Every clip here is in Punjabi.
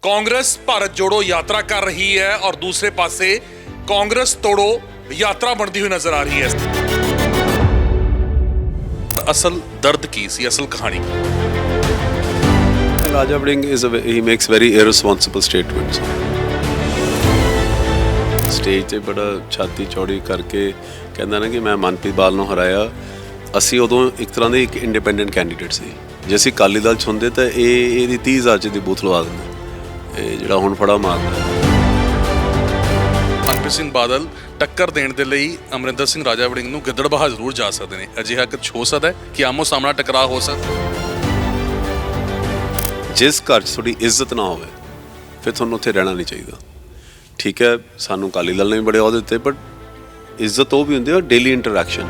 कांग्रेस भारत जोड़ो यात्रा कर रही है और दूसरे पासे कांग्रेस तोड़ो यात्रा बनती हुई नजर आ रही है। असल दर्द की सी, असल कहानी Raja Vading he makes very irresponsible statements. Stage ਤੇ ਬੜਾ ਛਾਤੀ ਚੌੜੀ ਕਰਕੇ ਕਹਿੰਦਾ ਨਾ ਕਿ ਮੈਂ ਮਨਪ੍ਰੀਤ ਬਾਦਲ ਨੂੰ ਹਰਾਇਆ। ਅਸੀਂ ਉਦੋਂ ਇੱਕ ਤਰ੍ਹਾਂ ਦੇ ਇੱਕ ਇੰਡੀਪੈਂਡੈਂਟ ਕੈਂਡੀਡੇਟ ਸੀ। ਜੇ ਅਸੀਂ ਅਕਾਲੀ ਦਲ 'ਚ ਹੁੰਦੇ ਤਾਂ ਇਹਦੀ 30,000 'ਚ ਦੀ ਬੂਥ ਲਵਾ ਦਿੰਦੇ। ਇਹ ਜਿਹੜਾ ਹੁਣ ਫੜਾ ਮਾਰਦਾ ਮਨਪ੍ਰੀਤ ਸਿੰਘ ਬਾਦਲ ਟੱਕਰ ਦੇਣ ਦੇ ਲਈ ਅਮਰਿੰਦਰ ਸਿੰਘ ਰਾਜਾ ਵੜਿੰਗ ਨੂੰ ਗਿੱਦੜਬਾਹਾ ਜ਼ਰੂਰ ਜਾ ਸਕਦੇ ਨੇ। ਅਜਿਹਾ ਕੁਝ ਹੋ ਸਕਦਾ ਹੈ ਕਿ ਆਮੋ ਸਾਹਮਣਾ ਟਕਰਾਅ ਹੋ ਸਕਦਾ। ਜਿਸ ਘਰ 'ਚ ਤੁਹਾਡੀ ਇੱਜ਼ਤ ਨਾ ਹੋਵੇ ਫਿਰ ਤੁਹਾਨੂੰ ਉੱਥੇ ਰਹਿਣਾ ਨਹੀਂ ਚਾਹੀਦਾ। ਠੀਕ ਹੈ, ਸਾਨੂੰ ਅਕਾਲੀ ਦਲ ਨੇ ਵੀ ਬੜੇ ਅਹੁਦੇ ਦਿੱਤੇ, ਬਟ ਇੱਜ਼ਤ ਉਹ ਵੀ ਹੁੰਦੀ ਹੈ ਡੇਲੀ ਇੰਟਰੈਕਸ਼ਨ।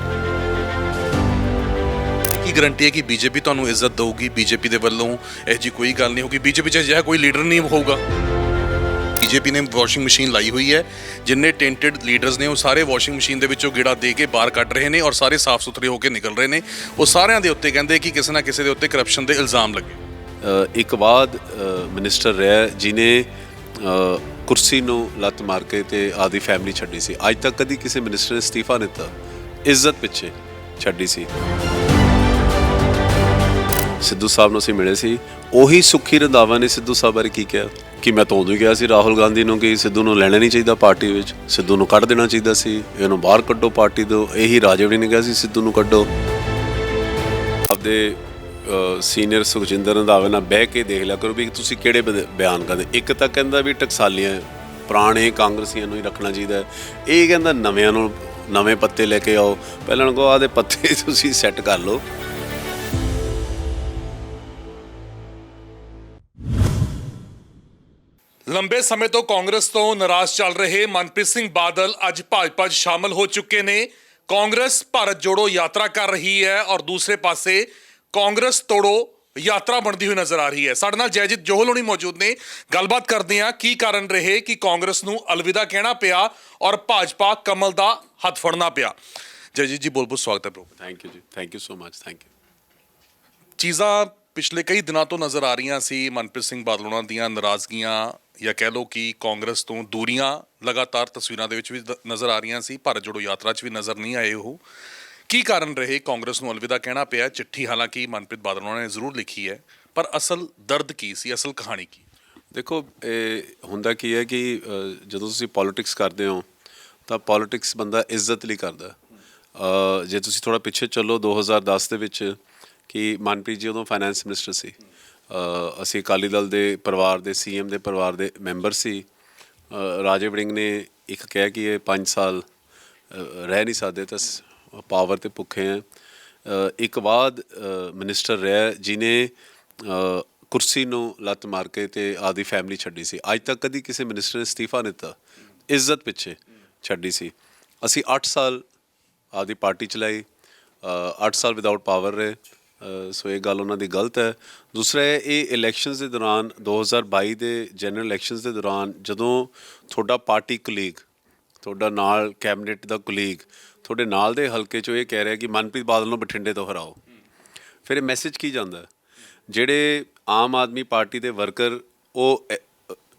ਕੀ ਗਰੰਟੀ ਹੈ ਕਿ ਬੀਜੇਪੀ ਤੁਹਾਨੂੰ ਇੱਜ਼ਤ ਦੇਊਗੀ? ਬੀਜੇਪੀ ਦੇ ਵੱਲੋਂ ਇਹੋ ਜਿਹੀ ਕੋਈ ਗੱਲ ਨਹੀਂ ਹੋਊਗੀ? ਬੀਜੇਪੀ 'ਚ ਅਜਿਹਾ ਕੋਈ ਲੀਡਰ ਨਹੀਂ ਹੋਊਗਾ। ਬੀਜੇਪੀ ਨੇ ਵਾਸ਼ਿੰਗ ਮਸ਼ੀਨ ਲਾਈ ਹੋਈ ਹੈ। ਜਿੰਨੇ ਟੈਂਟਡ ਲੀਡਰਸ ਨੇ ਉਹ ਸਾਰੇ ਵਾਸ਼ਿੰਗ ਮਸ਼ੀਨ ਦੇ ਵਿੱਚੋਂ ਗੇੜਾ ਦੇ ਕੇ ਬਾਹਰ ਕੱਢ ਰਹੇ ਨੇ ਔਰ ਸਾਰੇ ਸਾਫ਼ ਸੁਥਰੇ ਹੋ ਕੇ ਨਿਕਲ ਰਹੇ ਨੇ। ਉਹ ਸਾਰਿਆਂ ਦੇ ਉੱਤੇ ਕਹਿੰਦੇ ਕਿ ਕਿਸੇ ਨਾ ਕਿਸੇ ਦੇ ਉੱਤੇ ਕਰਪਸ਼ਨ ਦੇ ਇਲਜ਼ਾਮ ਲੱਗੇ। ਇੱਕ ਬਾਅਦ ਮਿਨਿਸਟਰ ਰਿਹਾ ਜਿਹਨੇ ਕੁਰਸੀ ਨੂੰ ਲੱਤ ਮਾਰ ਕੇ ਤੇ ਆਦੀ ਫੈਮਿਲੀ ਛੱਡੀ ਸੀ। ਅੱਜ ਤੱਕ ਕਦੀ ਕਿਸੇ ਮਿਨਿਸਟਰ ਨੇ ਅਸਤੀਫਾ ਨਹੀਂ ਦਿੱਤਾ, ਇੱਜ਼ਤ ਪਿੱਛੇ ਛੱਡੀ ਸੀ। ਸਿੱਧੂ ਸਾਹਿਬ ਨੂੰ ਅਸੀਂ ਮਿਲੇ ਸੀ, ਉਹੀ ਸੁੱਖੀ ਰੰਧਾਵਾ ਨੇ ਸਿੱਧੂ ਸਾਹਿਬ ਬਾਰੇ ਕੀ ਕਿਹਾ ਕਿ ਮੈਂ ਤਾਂ ਉਦੋਂ ਹੀ ਕਿਹਾ ਸੀ ਰਾਹੁਲ ਗਾਂਧੀ ਨੂੰ ਕਿ ਸਿੱਧੂ ਨੂੰ ਲੈਣਾ ਨਹੀਂ ਚਾਹੀਦਾ ਪਾਰਟੀ ਵਿੱਚ, ਸਿੱਧੂ ਨੂੰ ਕੱਢ ਦੇਣਾ ਚਾਹੀਦਾ ਸੀ, ਇਹਨੂੰ ਬਾਹਰ ਕੱਢੋ ਪਾਰਟੀ ਤੋਂ। ਇਹੀ ਰਾਜੇ ਵੜਿੰਗ ਨੇ ਕਿਹਾ ਸੀ ਸਿੱਧੂ ਨੂੰ ਕੱਢੋ। ਆਪਦੇ ਸੀਨੀਅਰ ਸੁਖਜਿੰਦਰ ਰੰਧਾਵੇ ਨਾਲ ਬਹਿ ਕੇ ਦੇਖ ਲਿਆ ਕਰੋ ਵੀ ਤੁਸੀਂ ਕਿਹੜੇ ਬਿਆਨ ਕਰਦੇ। ਇੱਕ ਤਾਂ ਕਹਿੰਦਾ ਵੀ ਟਕਸਾਲੀਆਂ ਪੁਰਾਣੇ ਕਾਂਗਰਸੀਆਂ ਨੂੰ ਹੀ ਰੱਖਣਾ ਚਾਹੀਦਾ, ਇਹ ਕਹਿੰਦਾ ਨਵਿਆਂ ਨੂੰ ਨਵੇਂ ਪੱਤੇ ਲੈ ਕੇ ਆਓ। ਪਹਿਲਾਂ ਨੂੰ ਕਹੋ ਆਦੇ ਪੱਤੇ ਤੁਸੀਂ ਸੈੱਟ ਕਰ ਲਓ। ਲੰਬੇ ਸਮੇਂ ਤੋਂ ਕਾਂਗਰਸ ਤੋਂ ਨਾਰਾਜ਼ ਚੱਲ ਰਹੇ ਮਨਪ੍ਰੀਤ ਸਿੰਘ ਬਾਦਲ ਅੱਜ ਭਾਜਪਾ 'ਚ ਸ਼ਾਮਲ ਹੋ ਚੁੱਕੇ ਨੇ। ਕਾਂਗਰਸ ਭਾਰਤ ਜੋੜੋ ਯਾਤਰਾ ਕਰ ਰਹੀ ਹੈ ਔਰ ਦੂਸਰੇ ਪਾਸੇ ਕਾਂਗਰਸ ਤੋੜੋ ਯਾਤਰਾ ਬਣਦੀ ਹੋਈ ਨਜ਼ਰ ਆ ਰਹੀ ਹੈ। ਸਾਡੇ ਨਾਲ ਜੈਜੀਤ ਜੋਹਲ ਹੋਣੀ ਮੌਜੂਦ ਨੇ। ਗੱਲਬਾਤ ਕਰਦੇ ਹਾਂ ਕੀ ਕਾਰਨ ਰਹੇ ਕਿ ਕਾਂਗਰਸ ਨੂੰ ਅਲਵਿਦਾ ਕਹਿਣਾ ਪਿਆ ਔਰ ਭਾਜਪਾ ਕਮਲ ਦਾ ਹੱਥ ਫੜਨਾ ਪਿਆ। ਜੈਜੀਤ ਜੀ ਬਹੁਤ ਬਹੁਤ ਸਵਾਗਤ ਹੈ ਪ੍ਰੋ। ਥੈਂਕ ਯੂ ਜੀ, thank you so much, thank you. ਚੀਜ਼ਾਂ ਪਿਛਲੇ ਕਈ ਦਿਨਾਂ ਤੋਂ ਨਜ਼ਰ ਆ ਰਹੀਆਂ ਸੀ। ਮਨਪ੍ਰੀਤ ਸਿੰਘ ਬਾਦਲ ਉਹਨਾਂ ਦੀਆਂ ਨਾਰਾਜ਼ਗੀਆਂ ਜਾਂ ਕਹਿ ਲਓ ਕਿ ਕਾਂਗਰਸ ਤੋਂ ਦੂਰੀਆਂ ਲਗਾਤਾਰ ਤਸਵੀਰਾਂ ਦੇ ਵਿੱਚ ਵੀ ਨਜ਼ਰ ਆ ਰਹੀਆਂ ਸੀ। ਭਾਰਤ ਜੋੜੋ ਯਾਤਰਾ 'ਚ ਵੀ ਨਜ਼ਰ ਨਹੀਂ ਆਏ ਉਹ। ਕੀ ਕਾਰਨ ਰਹੇ ਕਾਂਗਰਸ ਨੂੰ ਅਲਵਿਦਾ ਕਹਿਣਾ ਪਿਆ? ਚਿੱਠੀ ਹਾਲਾਂਕਿ ਮਨਪ੍ਰੀਤ ਬਾਦਲ ਉਹਨਾਂ ਨੇ ਜ਼ਰੂਰ ਲਿਖੀ ਹੈ, ਪਰ ਅਸਲ ਦਰਦ ਕੀ ਸੀ, ਅਸਲ ਕਹਾਣੀ ਕੀ? ਦੇਖੋ, ਇਹ ਹੁੰਦਾ ਕੀ ਹੈ ਕਿ ਜਦੋਂ ਤੁਸੀਂ ਪੋਲੀਟਿਕਸ ਕਰਦੇ ਹੋ ਤਾਂ ਪੋਲੀਟਿਕਸ ਬੰਦਾ ਇੱਜ਼ਤ ਲਈ ਕਰਦਾ। ਜੇ ਤੁਸੀਂ ਥੋੜ੍ਹਾ ਪਿੱਛੇ ਚੱਲੋ 2010 ਦੇ ਵਿੱਚ ਕਿ ਮਨਪ੍ਰੀਤ ਜੀ ਉਦੋਂ ਫਾਈਨੈਂਸ ਮਿਨਿਸਟਰ ਸੀ। ਅਸੀਂ ਅਕਾਲੀ ਦਲ ਦੇ ਪਰਿਵਾਰ ਦੇ CM ਦੇ ਪਰਿਵਾਰ ਦੇ ਮੈਂਬਰ ਸੀ। ਰਾਜੇ ਵੜਿੰਗ ਨੇ ਇੱਕ ਕਿਹਾ ਕਿ ਇਹ 5 ਸਾਲ ਰਹਿ ਨਹੀਂ ਸਕਦੇ ਤਾਂ ਪਾਵਰ 'ਤੇ ਭੁੱਖੇ ਹੈ। ਇੱਕ ਬਾਅਦ ਮਿਨਿਸਟਰ ਰਿਹਾ ਜਿਹਨੇ ਕੁਰਸੀ ਨੂੰ ਲੱਤ ਮਾਰ ਕੇ ਤੇ ਆਦੀ ਫੈਮਿਲੀ ਛੱਡੀ ਸੀ। ਅੱਜ ਤੱਕ ਕਦੀ ਕਿਸੇ ਮਿਨਿਸਟਰ ਨੇ ਅਸਤੀਫਾ ਨਹੀਂ ਦਿੱਤਾ, ਇੱਜ਼ਤ ਪਿੱਛੇ ਛੱਡੀ ਸੀ। ਅਸੀਂ 8 ਸਾਲ ਆਦੀ ਪਾਰਟੀ ਚਲਾਈ, 8 ਸਾਲ ਵਿਦਆਊਟ ਪਾਵਰ ਰਹੇ। ਸੋ ਇਹ ਗੱਲ ਉਹਨਾਂ ਦੀ ਗਲਤ ਹੈ। ਦੂਸਰਾ ਇਹ ਇਲੈਕਸ਼ਨਸ ਦੇ ਦੌਰਾਨ 2022 ਦੇ ਜਨਰਲ ਇਲੈਕਸ਼ਨਸ ਦੇ ਦੌਰਾਨ ਜਦੋਂ ਤੁਹਾਡਾ ਪਾਰਟੀ ਕੁਲੀਗ, ਤੁਹਾਡਾ ਨਾਲ ਕੈਬਨਿਟ ਦਾ ਕੁਲੀਗ ਤੁਹਾਡੇ ਨਾਲ ਦੇ ਹਲਕੇ 'ਚੋਂ ਇਹ ਕਹਿ ਰਿਹਾ ਕਿ ਮਨਪ੍ਰੀਤ ਬਾਦਲ ਨੂੰ ਬਠਿੰਡੇ ਤੋਂ ਹਰਾਓ, ਫਿਰ ਇਹ ਮੈਸੇਜ ਕੀ ਜਾਂਦਾ? ਜਿਹੜੇ ਆਮ ਆਦਮੀ ਪਾਰਟੀ ਦੇ ਵਰਕਰ ਉਹ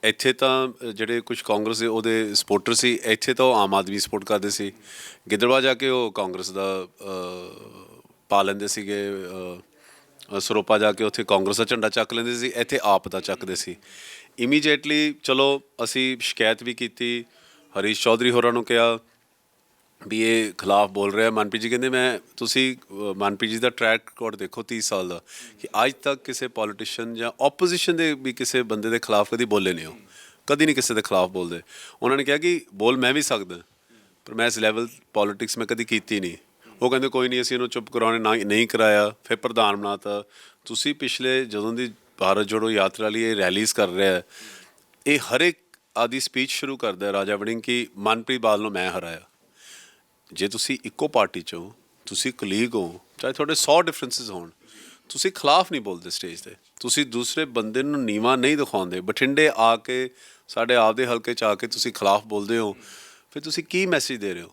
ਇੱਥੇ ਤਾਂ ਜਿਹੜੇ ਕੁਝ ਕਾਂਗਰਸ ਦੇ ਉਹਦੇ ਸਪੋਰਟਰ ਸੀ, ਇੱਥੇ ਤਾਂ ਉਹ ਆਮ ਆਦਮੀ ਸਪੋਰਟ ਕਰਦੇ ਸੀ। ਗਿੱਦੜਬਾਹਾ ਜਾ ਕੇ ਉਹ ਕਾਂਗਰਸ ਦਾ ਪਾ ਲੈਂਦੇ ਸੀਗੇ, ਸਰੋਪਾ ਜਾ ਕੇ ਉੱਥੇ ਕਾਂਗਰਸ ਦਾ ਝੰਡਾ ਚੱਕ ਲੈਂਦੇ ਸੀ, ਇੱਥੇ ਆਪ ਦਾ ਚੱਕਦੇ ਸੀ। ਇਮੀਡੀਏਟਲੀ ਚਲੋ ਅਸੀਂ ਸ਼ਿਕਾਇਤ ਵੀ ਕੀਤੀ, ਹਰੀਸ਼ ਚੌਧਰੀ ਹੋਰਾਂ ਨੂੰ ਕਿਹਾ ਵੀ ਇਹ ਖਿਲਾਫ ਬੋਲ ਰਿਹਾ। ਮਨਪ੍ਰੀਤ ਜੀ ਕਹਿੰਦੇ ਤੁਸੀਂ ਮਨਪ੍ਰੀਤ ਜੀ ਦਾ ਟਰੈਕ ਰਿਕਾਰਡ ਦੇਖੋ 30 ਸਾਲ ਦਾ, ਕਿ ਅੱਜ ਤੱਕ ਕਿਸੇ ਪੋਲੀਟੀਸ਼ੀਅਨ ਜਾਂ ਓਪੋਜੀਸ਼ਨ ਦੇ ਵੀ ਕਿਸੇ ਬੰਦੇ ਦੇ ਖਿਲਾਫ ਕਦੀ ਬੋਲੇ ਨਹੀਂ, ਉਹ ਕਦੀ ਨਹੀਂ ਕਿਸੇ ਦੇ ਖਿਲਾਫ ਬੋਲਦੇ। ਉਹਨਾਂ ਨੇ ਕਿਹਾ ਕਿ ਬੋਲ ਮੈਂ ਵੀ ਸਕਦਾ, ਪਰ ਮੈਂ ਇਸ ਲੈਵਲ ਪੋਲੀਟਿਕਸ ਮੈਂ ਕਦੀ ਕੀਤੀ ਨਹੀਂ। ਉਹ ਕਹਿੰਦੇ ਕੋਈ ਨਹੀਂ ਅਸੀਂ ਇਹਨੂੰ ਚੁੱਪ ਕਰਾਉਣੇ ਨਹੀਂ ਕਰਾਇਆ, ਫਿਰ ਪ੍ਰਧਾਨ ਬਣਾਤਾ। ਤੁਸੀਂ ਪਿਛਲੇ ਜਦੋਂ ਦੀ ਭਾਰਤ ਜੋੜੋ ਯਾਤਰਾ ਲਈ ਇਹ ਰੈਲੀਜ਼ ਕਰ ਰਿਹਾ, ਇਹ ਹਰ ਇੱਕ ਆਦੀ ਸਪੀਚ ਸ਼ੁਰੂ ਕਰਦਾ ਰਾਜਾ ਵੜਿੰਗ ਕਿ ਮਨਪ੍ਰੀਤ ਬਾਦਲ ਨੂੰ ਮੈਂ ਹਰਾਇਆ। ਜੇ ਤੁਸੀਂ ਇੱਕੋ ਪਾਰਟੀ 'ਚ ਹੋ, ਤੁਸੀਂ ਕੁਲੀਗ ਹੋ, ਚਾਹੇ ਤੁਹਾਡੇ 100 ਡਿਫਰੈਂਸਿਸ ਹੋਣ, ਤੁਸੀਂ ਖਿਲਾਫ ਨਹੀਂ ਬੋਲਦੇ ਸਟੇਜ 'ਤੇ, ਤੁਸੀਂ ਦੂਸਰੇ ਬੰਦੇ ਨੂੰ ਨੀਵਾਂ ਨਹੀਂ ਦਿਖਾਉਂਦੇ। ਬਠਿੰਡੇ ਆ ਕੇ ਸਾਡੇ ਆਪਦੇ ਹਲਕੇ 'ਚ ਆ ਕੇ ਤੁਸੀਂ ਖਿਲਾਫ ਬੋਲਦੇ ਹੋ, ਫਿਰ ਤੁਸੀਂ ਕੀ ਮੈਸੇਜ ਦੇ ਰਹੇ ਹੋ?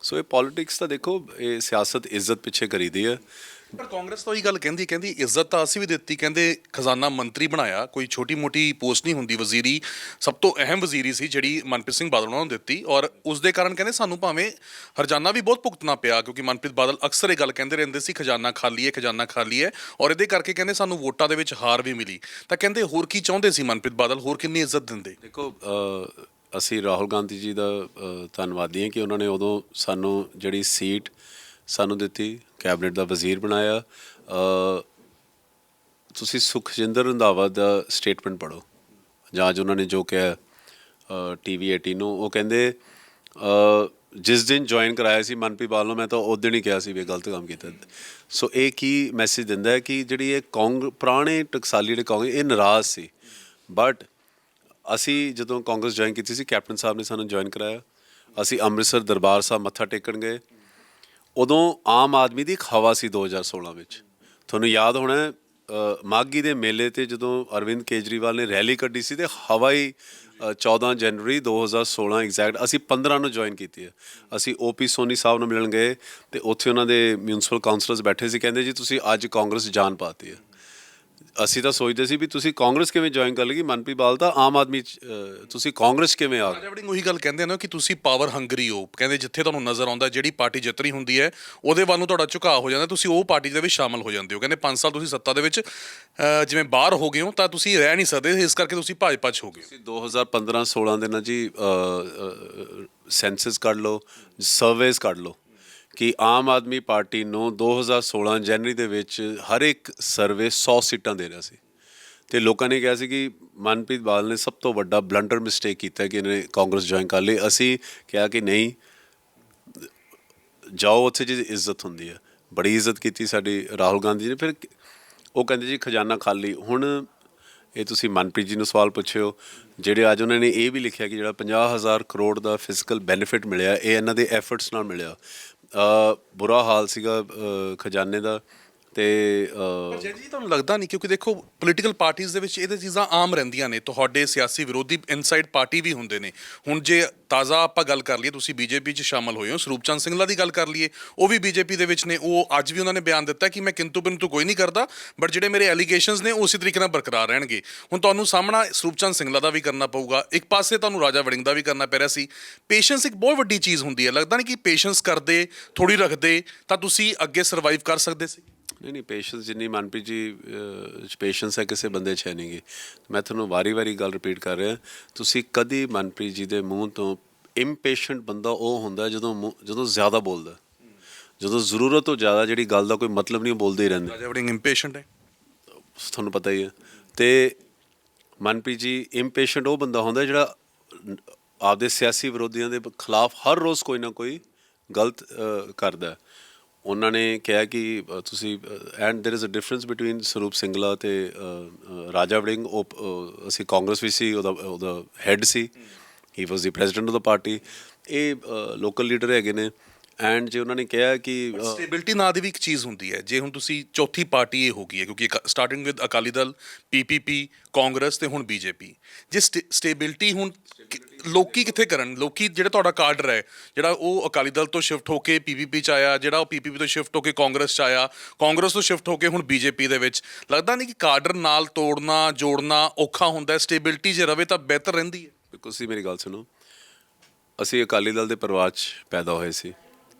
ਸੋ ਇਹ ਪੋਲੀਟਿਕਸ ਤਾਂ ਦੇਖੋ, ਇਹ ਸਿਆਸਤ ਇੱਜ਼ਤ ਪਿੱਛੇ ਕਰੀਦੀ ਹੈ। ਪਰ ਕਾਂਗਰਸ ਤਾਂ ਉਹੀ ਗੱਲ ਕਹਿੰਦੀ ਇੱਜ਼ਤ ਤਾਂ ਅਸੀਂ ਵੀ ਦਿੱਤੀ, ਕਹਿੰਦੇ ਖਜ਼ਾਨਾ ਮੰਤਰੀ ਬਣਾਇਆ, ਕੋਈ ਛੋਟੀ ਮੋਟੀ ਪੋਸਟ ਨਹੀਂ ਹੁੰਦੀ, ਵਜ਼ੀਰੀ ਸਭ ਤੋਂ ਅਹਿਮ ਵਜ਼ੀਰੀ ਸੀ ਜਿਹੜੀ ਮਨਪ੍ਰੀਤ ਸਿੰਘ ਬਾਦਲ ਉਹਨਾਂ ਨੂੰ ਦਿੱਤੀ, ਔਰ ਉਸ ਦੇ ਕਾਰਨ ਕਹਿੰਦੇ ਸਾਨੂੰ ਭਾਵੇਂ ਹਰਜਾਨਾ ਵੀ ਬਹੁਤ ਭੁਗਤਣਾ ਪਿਆ, ਕਿਉਂਕਿ ਮਨਪ੍ਰੀਤ ਬਾਦਲ ਅਕਸਰ ਇਹ ਗੱਲ ਕਹਿੰਦੇ ਰਹਿੰਦੇ ਸੀ ਖਜ਼ਾਨਾ ਖਾਲੀ ਹੈ, ਔਰ ਇਹਦੇ ਕਰਕੇ ਕਹਿੰਦੇ ਸਾਨੂੰ ਵੋਟਾਂ ਦੇ ਵਿੱਚ ਹਾਰ ਵੀ ਮਿਲੀ। ਤਾਂ ਕਹਿੰਦੇ ਹੋਰ ਕੀ ਚਾਹੁੰਦੇ ਸੀ ਮਨਪ੍ਰੀਤ ਬਾਦਲ, ਹੋਰ ਕਿੰਨੀ ਇੱਜ਼ਤ ਦਿੰਦੇ? ਦੇਖੋ ਅਸੀਂ ਰਾਹੁਲ ਗਾਂਧੀ ਜੀ ਦਾ ਧੰਨਵਾਦੀ ਹਾਂ ਕਿ ਉਹਨਾਂ ਨੇ ਉਦੋਂ ਸਾਨੂੰ ਜਿਹੜੀ ਸੀਟ ਸਾਨੂੰ ਦਿੱਤੀ, ਕੈਬਨਿਟ ਦਾ ਵਜ਼ੀਰ ਬਣਾਇਆ। ਤੁਸੀਂ ਸੁਖਜਿੰਦਰ ਰੰਧਾਵਾ ਦਾ ਸਟੇਟਮੈਂਟ ਪੜ੍ਹੋ ਜਾਂ ਅੱਜ ਉਹਨਾਂ ਨੇ ਜੋ ਕਿਹਾ TV 18 ਨੂੰ, ਉਹ ਕਹਿੰਦੇ ਜਿਸ ਦਿਨ ਜੁਆਇਨ ਕਰਾਇਆ ਸੀ ਮਨਪ੍ਰੀਤ ਬਾਦਲ ਨੂੰ, ਮੈਂ ਤਾਂ ਉਸ ਦਿਨ ਹੀ ਕਿਹਾ ਸੀ ਵੀ ਇਹ ਗਲਤ ਕੰਮ ਕੀਤਾ। ਸੋ ਇਹ ਕੀ ਮੈਸੇਜ ਦਿੰਦਾ ਹੈ ਕਿ ਜਿਹੜੀ ਇਹ ਪੁਰਾਣੇ ਟਕਸਾਲੀ ਜਿਹੜੇ ਕਾਂਗਰਸ ਇਹ ਨਾਰਾਜ਼ ਸੀ। ਬਟ ਅਸੀਂ ਜਦੋਂ ਕਾਂਗਰਸ ਜੁਆਇਨ ਕੀਤੀ ਸੀ, ਕੈਪਟਨ ਸਾਹਿਬ ਨੇ ਸਾਨੂੰ ਜੁਆਇਨ ਕਰਾਇਆ, ਅਸੀਂ ਅੰਮ੍ਰਿਤਸਰ ਦਰਬਾਰ ਸਾਹਿਬ ਮੱਥਾ ਟੇਕਣ ਗਏ। ਉਦੋਂ ਆਮ ਆਦਮੀ ਦੀ ਇੱਕ ਹਵਾ ਸੀ 2016 ਵਿੱਚ। ਤੁਹਾਨੂੰ ਯਾਦ ਹੋਣਾ ਮਾਘੀ ਦੇ ਮੇਲੇ 'ਤੇ ਜਦੋਂ ਅਰਵਿੰਦ ਕੇਜਰੀਵਾਲ ਨੇ ਰੈਲੀ ਕੱਢੀ ਸੀ ਤੇ ਹਵਾ ਹੀ 14 ਜਨਵਰੀ 2016 ਐਗਜ਼ੈਕਟ ਅਸੀਂ 15 ਨੂੰ ਜੁਆਇਨ ਕੀਤੀ ਹੈ। ਅਸੀਂ OP ਸੋਨੀ ਸਾਹਿਬ ਨੂੰ ਮਿਲਣ ਗਏ ਤੇ ਉੱਥੇ ਉਹਨਾਂ ਦੇ ਮਿਊਨਿਸਪਲ ਕਾਉਂਸਲਰਸ ਬੈਠੇ ਸੀ, ਕਹਿੰਦੇ ਜੀ ਤੁਸੀਂ ਅੱਜ ਕਾਂਗਰਸ ਜਾਨ ਪਾਤੀ ਹੈ। ਅਸੀਂ ਤਾਂ ਸੋਚਦੇ ਸੀ ਵੀ ਤੁਸੀਂ ਕਾਂਗਰਸ ਕਿਵੇਂ ਜੁਆਇਨ ਕਰ ਲਗੀ, ਮਨਪ੍ਰੀਤ ਬਾਦਲ ਤਾਂ ਆਮ ਆਦਮੀ ਤੁਸੀਂ ਕਾਂਗਰਸ ਕਿਵੇਂ ਆ ਗਏ? ਰਾਜਾ ਵੜਿੰਗ ਉਹੀ ਗੱਲ ਕਹਿੰਦੇ ਨੇ ਕਿ ਤੁਸੀਂ ਪਾਵਰ ਹੰਗਰੀ ਹੋ, ਕਹਿੰਦੇ ਜਿੱਥੇ ਤੁਹਾਨੂੰ ਨਜ਼ਰ ਆਉਂਦਾ ਜਿਹੜੀ ਪਾਰਟੀ ਜਿੱਤ ਰਹੀ ਹੁੰਦੀ ਹੈ ਉਹਦੇ ਵੱਲ ਨੂੰ ਤੁਹਾਡਾ ਝੁਕਾਅ ਹੋ ਜਾਂਦਾ, ਤੁਸੀਂ ਉਹ ਪਾਰਟੀ ਦੇ ਵਿੱਚ ਸ਼ਾਮਲ ਹੋ ਜਾਂਦੇ ਹੋ। ਕਹਿੰਦੇ 5 ਸਾਲ ਤੁਸੀਂ ਸੱਤਾ ਦੇ ਵਿੱਚ ਜਿਵੇਂ ਬਾਹਰ ਹੋ ਗਏ ਹੋ ਤਾਂ ਤੁਸੀਂ ਰਹਿ ਨਹੀਂ ਸਕਦੇ, ਇਸ ਕਰਕੇ ਤੁਸੀਂ ਭਾਜਪਾ 'ਚ ਹੋ ਗਏ। ਤੁਸੀਂ 2015-16 ਦੇ ਨਾਲ ਜੀ ਸੈਂਸਸ ਕੱਢ ਲਓ, ਸਰਵੇਜ਼ ਕੱਢ ਲਓ ਕਿ ਆਮ ਆਦਮੀ ਪਾਰਟੀ ਨੂੰ 2016 ਜਨਵਰੀ ਦੇ ਵਿੱਚ ਹਰ ਇੱਕ ਸਰਵੇ 100 ਸੀਟਾਂ ਦੇ ਰਿਹਾ ਸੀ ਅਤੇ ਲੋਕਾਂ ਨੇ ਕਿਹਾ ਸੀ ਕਿ ਮਨਪ੍ਰੀਤ ਬਾਦਲ ਨੇ ਸਭ ਤੋਂ ਵੱਡਾ ਬਲੰਡਰ ਮਿਸਟੇਕ ਕੀਤਾ ਕਿ ਇਹਨੇ ਕਾਂਗਰਸ ਜੁਆਇਨ ਕਰ ਲਈ। ਅਸੀਂ ਕਿਹਾ ਕਿ ਨਹੀਂ, ਜਾਓ ਉੱਥੇ ਜਿਹਦੀ ਇੱਜ਼ਤ ਹੁੰਦੀ ਹੈ। ਬੜੀ ਇੱਜ਼ਤ ਕੀਤੀ ਸਾਡੀ ਰਾਹੁਲ ਗਾਂਧੀ ਨੇ। ਫਿਰ ਉਹ ਕਹਿੰਦੇ ਜੀ ਖਜ਼ਾਨਾ ਖਾਲੀ। ਹੁਣ ਇਹ ਤੁਸੀਂ ਮਨਪ੍ਰੀਤ ਜੀ ਨੂੰ ਸਵਾਲ ਪੁੱਛਿਓ, ਜਿਹੜੇ ਅੱਜ ਉਹਨਾਂ ਨੇ ਇਹ ਵੀ ਲਿਖਿਆ ਕਿ ਜਿਹੜਾ 50,000 ਕਰੋੜ ਦਾ ਫਿਜ਼ੀਕਲ ਬੈਨੀਫਿਟ ਮਿਲਿਆ ਇਹ ਇਹਨਾਂ ਦੇ ਐਫਰਟਸ ਨਾਲ ਮਿਲਿਆ। ਬੁਰਾ ਹਾਲ ਸੀਗਾ ਖਜ਼ਾਨੇ ਦਾ। ਤੇ ਜੀ ਤੁਹਾਨੂੰ ਲੱਗਦਾ ਨਹੀਂ, ਕਿਉਂਕਿ ਦੇਖੋ ਪੋਲੀਟੀਕਲ ਪਾਰਟੀਆਂ ਦੇ ਵਿੱਚ ਇਹ ਚੀਜ਼ਾਂ ਆਮ ਰਹਿੰਦੀਆਂ ਨੇ, ਤੁਹਾਡੇ ਸਿਆਸੀ ਵਿਰੋਧੀ ਇਨਸਾਈਡ ਪਾਰਟੀ ਵੀ ਹੁੰਦੇ ਨੇ। ਹੁਣ ਜੇ ਤਾਜ਼ਾ ਆਪਾਂ ਗੱਲ ਕਰ ਲਈਏ, ਤੁਸੀਂ BJP 'ਚ ਸ਼ਾਮਲ ਹੋਏ ਹੋ, ਸਰੂਪ ਚੰਦ ਸਿੰਗਲਾ ਦੀ ਗੱਲ ਕਰ ਲਈਏ, ਉਹ ਵੀ BJP ਦੇ ਵਿੱਚ ਨੇ। ਉਹ ਅੱਜ ਵੀ ਉਹਨਾਂ ਨੇ ਬਿਆਨ ਦਿੱਤਾ ਕਿ ਮੈਂ ਕਿੰਤੂ ਬਿੰਤੂ ਕੋਈ ਨਹੀਂ ਕਰਦਾ, ਬਟ ਜਿਹੜੇ ਮੇਰੇ ਐਲੀਗੇਸ਼ਨਸ ਨੇ ਉਸੇ ਤਰੀਕੇ ਨਾਲ ਬਰਕਰਾਰ ਰਹਿਣਗੇ। ਹੁਣ ਤੁਹਾਨੂੰ ਸਾਹਮਣਾ ਸਰੂਪ ਚੰਦ ਸਿੰਗਲਾ ਦਾ ਵੀ ਕਰਨਾ ਪਊਗਾ, ਇੱਕ ਪਾਸੇ ਤੁਹਾਨੂੰ ਰਾਜਾ ਵੜਿੰਗ ਦਾ ਵੀ ਕਰਨਾ ਪੈ ਰਿਹਾ ਸੀ। ਪੇਸ਼ੈਂਸ ਇੱਕ ਬਹੁਤ ਵੱਡੀ ਚੀਜ਼ ਹੁੰਦੀ ਹੈ, ਲੱਗਦਾ ਨਹੀਂ ਕਿ ਪੇਸ਼ੈਂਸ ਕਰਦੇ ਥੋੜ੍ਹੀ ਰੱਖਦੇ ਤਾਂ ਤੁਸੀਂ ਅੱਗੇ ਸਰਵਾਈਵ ਕਰ ਸਕਦੇ ਸੀ? ਨਹੀਂ, ਪੇਸ਼ੈਂਸ ਜਿੰਨੀ ਮਨਪ੍ਰੀਤ ਜੀ ਪੇਸ਼ੈਂਸ ਹੈ ਕਿਸੇ ਬੰਦੇ 'ਚ ਹੈ ਨਹੀਂ ਗੀ। ਮੈਂ ਤੁਹਾਨੂੰ ਵਾਰੀ ਗੱਲ ਰਿਪੀਟ ਕਰ ਰਿਹਾ, ਤੁਸੀਂ ਕਦੀ ਮਨਪ੍ਰੀਤ ਜੀ ਦੇ ਮੂੰਹ ਤੋਂ ਇੰਪੇਸ਼ੈਂਟ ਬੰਦਾ ਉਹ ਹੁੰਦਾ ਜਦੋਂ ਜ਼ਿਆਦਾ ਬੋਲਦਾ, ਜਦੋਂ ਜ਼ਰੂਰਤ ਤੋਂ ਜ਼ਿਆਦਾ ਜਿਹੜੀ ਗੱਲ ਦਾ ਕੋਈ ਮਤਲਬ ਨਹੀਂ ਬੋਲਦੇ ਹੀ ਰਹਿੰਦੇ। ਰਾਜਾ ਵੜਿੰਗ ਇੰਪੇਸ਼ੈਂਟ ਹੈ, ਤੁਹਾਨੂੰ ਪਤਾ ਹੀ ਹੈ। ਅਤੇ ਮਨਪ੍ਰੀਤ ਜੀ ਇੰਪੇਸ਼ੈਂਟ ਉਹ ਬੰਦਾ ਹੁੰਦਾ ਜਿਹੜਾ ਆਪਦੇ ਸਿਆਸੀ ਵਿਰੋਧੀਆਂ ਦੇ ਖਿਲਾਫ ਹਰ ਰੋਜ਼ ਕੋਈ ਨਾ ਕੋਈ ਗਲਤ ਕਰਦਾ। ਉਹਨਾਂ ਨੇ ਕਿਹਾ ਕਿ ਤੁਸੀਂ and there is a difference between ਸਰੂਪ ਸਿੰਗਲਾ ਅਤੇ ਰਾਜਾ ਵੜਿੰਗ। ਉਹ ਅਸੀਂ ਕਾਂਗਰਸ ਵਿੱਚ ਸੀ, ਉਹਦਾ head C, he was the president of the party. ਇਹ ਲੋਕਲ ਲੀਡਰ ਹੈਗੇ ਨੇ। ਐਂਡ ਜੇ ਉਹਨਾਂ ਨੇ ਕਿਹਾ ਕਿ ਸਟੇਬਿਲਿਟੀ ਨਾਂ ਦੀ ਵੀ ਇੱਕ ਚੀਜ਼ ਹੁੰਦੀ ਹੈ। ਜੇ ਹੁਣ ਤੁਸੀਂ ਚੌਥੀ ਪਾਰਟੀ ਇਹ ਹੋ ਗਈ ਹੈ, ਕਿਉਂਕਿ starting with Akali Dal, PPP, Congress ਅਤੇ ਹੁਣ BJP। ਜੇ ਸਟੇਬਿਲਿਟੀ ਹੁਣ ਲੋਕੀ ਕਿੱਥੇ ਕਰਨ? ਲੋਕੀ ਜਿਹੜਾ ਤੁਹਾਡਾ ਕਾਡਰ ਹੈ, ਜਿਹੜਾ ਉਹ ਅਕਾਲੀ ਦਲ ਤੋਂ ਸ਼ਿਫਟ ਹੋ ਕੇ PPP 'ਚ ਆਇਆ, ਜਿਹੜਾ ਉਹ PPP ਤੋਂ ਸ਼ਿਫਟ ਹੋ ਕੇ ਕਾਂਗਰਸ 'ਚ ਆਇਆ, ਕਾਂਗਰਸ ਤੋਂ ਸ਼ਿਫਟ ਹੋ ਕੇ ਹੁਣ BJP ਦੇ ਵਿੱਚ, ਲੱਗਦਾ ਨਹੀਂ ਕਿ ਕਾਡਰ ਨਾਲ ਤੋੜਨਾ ਜੋੜਨਾ ਔਖਾ ਹੁੰਦਾ? ਸਟੇਬਿਲਿਟੀ ਜੇ ਰਵੇ ਤਾਂ ਬਿਹਤਰ ਰਹਿੰਦੀ ਹੈ। ਤੁਸੀਂ ਮੇਰੀ ਗੱਲ ਸੁਣੋ, ਅਸੀਂ ਅਕਾਲੀ ਦਲ ਦੇ ਪਰਿਵਾਰ 'ਚ ਪੈਦਾ ਹੋਏ ਸੀ,